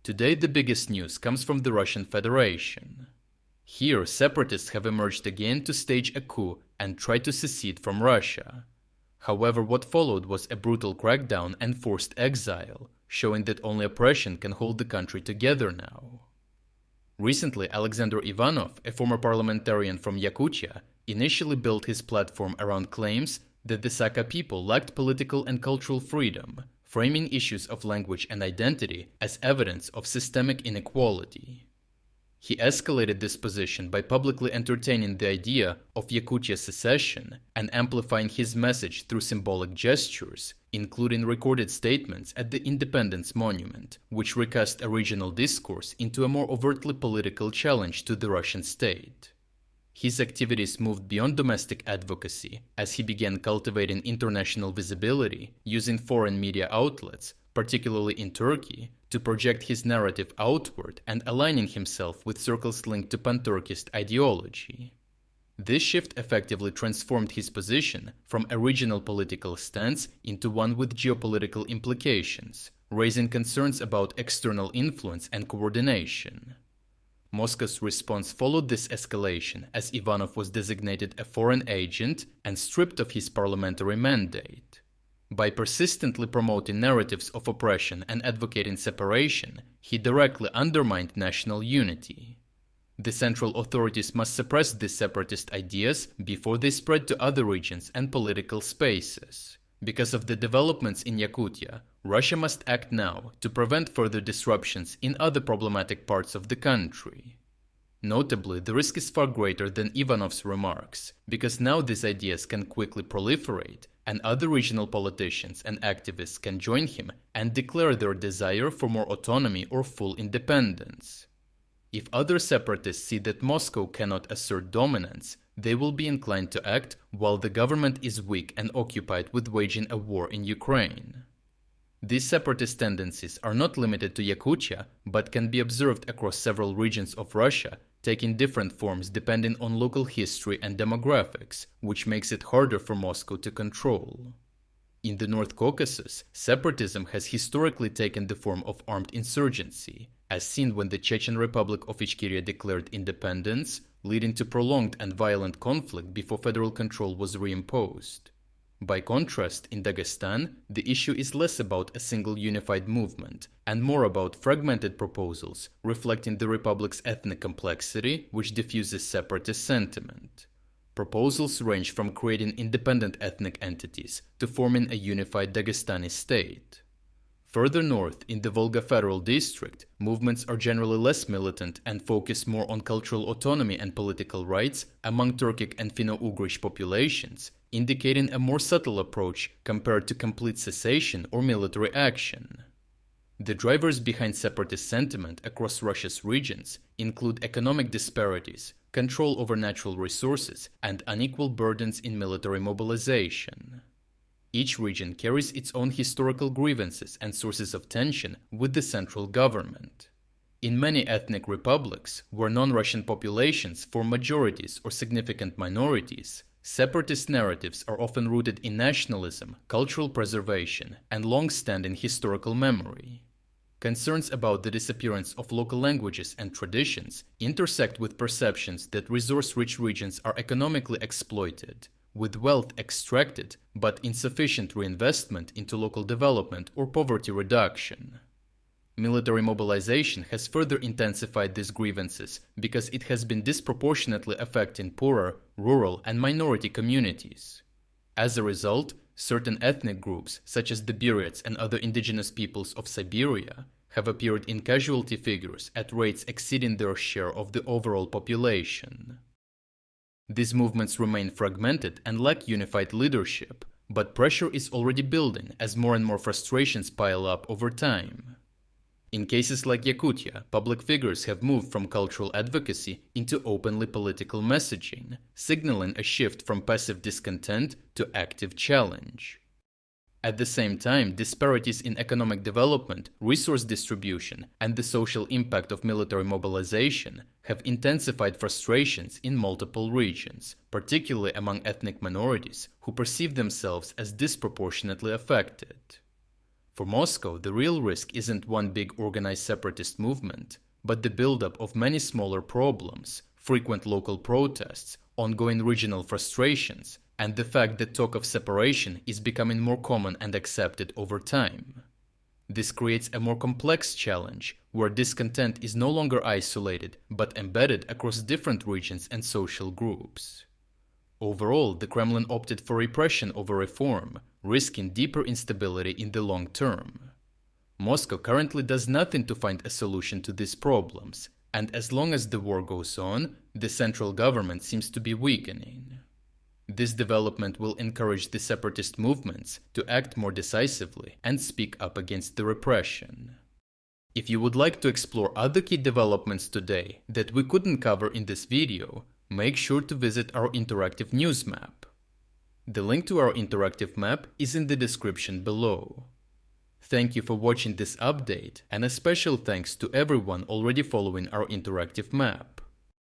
Today the biggest news comes from the Russian Federation. Here, separatists have emerged again to stage a coup and try to secede from Russia. However, what followed was a brutal crackdown and forced exile, showing that only oppression can hold the country together now. Recently, Alexander Ivanov, a former parliamentarian from Yakutia, initially built his platform around claims that the Sakha people lacked political and cultural freedom, framing issues of language and identity as evidence of systemic inequality. He escalated this position by publicly entertaining the idea of Yakutia secession and amplifying his message through symbolic gestures, including recorded statements at the Independence Monument, which recast a regional discourse into a more overtly political challenge to the Russian state. His activities moved beyond domestic advocacy as he began cultivating international visibility using foreign media outlets, particularly in Turkey, to project his narrative outward and aligning himself with circles linked to Pan Turkist ideology. This shift effectively transformed his position from a regional political stance into one with geopolitical implications, raising concerns about external influence and coordination. Moscow's response followed this escalation as Ivanov was designated a foreign agent and stripped of his parliamentary mandate. By persistently promoting narratives of oppression and advocating separation, he directly undermined national unity. The central authorities must suppress these separatist ideas before they spread to other regions and political spaces. Because of the developments in Yakutia, Russia must act now to prevent further disruptions in other problematic parts of the country. Notably, the risk is far greater than Ivanov's remarks, because now these ideas can quickly proliferate, and other regional politicians and activists can join him and declare their desire for more autonomy or full independence. If other separatists see that Moscow cannot assert dominance, they will be inclined to act while the government is weak and occupied with waging a war in Ukraine. These separatist tendencies are not limited to Yakutia, but can be observed across several regions of Russia, taking different forms depending on local history and demographics, which makes it harder for Moscow to control. In the North Caucasus, separatism has historically taken the form of armed insurgency, as seen when the Chechen Republic of Ichkeria declared independence, leading to prolonged and violent conflict before federal control was reimposed. By contrast, in Dagestan, the issue is less about a single unified movement and more about fragmented proposals reflecting the republic's ethnic complexity, which diffuses separatist sentiment. Proposals range from creating independent ethnic entities to forming a unified Dagestani state. Further north, in the Volga Federal District, movements are generally less militant and focus more on cultural autonomy and political rights among Turkic and Finno-Ugric populations, indicating a more subtle approach compared to complete cessation or military action. The drivers behind separatist sentiment across Russia's regions include economic disparities, control over natural resources, and unequal burdens in military mobilization. Each region carries its own historical grievances and sources of tension with the central government. In many ethnic republics, where non-Russian populations form majorities or significant minorities, separatist narratives are often rooted in nationalism, cultural preservation, and long-standing historical memory. Concerns about the disappearance of local languages and traditions intersect with perceptions that resource-rich regions are economically exploited, with wealth extracted but insufficient reinvestment into local development or poverty reduction. Military mobilization has further intensified these grievances because it has been disproportionately affecting poorer, rural, and minority communities. As a result, certain ethnic groups, such as the Buryats and other indigenous peoples of Siberia, have appeared in casualty figures at rates exceeding their share of the overall population. These movements remain fragmented and lack unified leadership, but pressure is already building as more and more frustrations pile up over time. In cases like Yakutia, public figures have moved from cultural advocacy into openly political messaging, signaling a shift from passive discontent to active challenge. At the same time, disparities in economic development, resource distribution, and the social impact of military mobilization have intensified frustrations in multiple regions, particularly among ethnic minorities who perceive themselves as disproportionately affected. For Moscow, the real risk isn't one big organized separatist movement, but the buildup of many smaller problems, frequent local protests, ongoing regional frustrations, and the fact that talk of separation is becoming more common and accepted over time. This creates a more complex challenge, where discontent is no longer isolated, but embedded across different regions and social groups. Overall, the Kremlin opted for repression over reform, risking deeper instability in the long term. Moscow currently does nothing to find a solution to these problems, and as long as the war goes on, the central government seems to be weakening. This development will encourage the separatist movements to act more decisively and speak up against the repression. If you would like to explore other key developments today that we couldn't cover in this video, make sure to visit our interactive news map. The link to our interactive map is in the description below. Thank you for watching this update, and a special thanks to everyone already following our interactive map.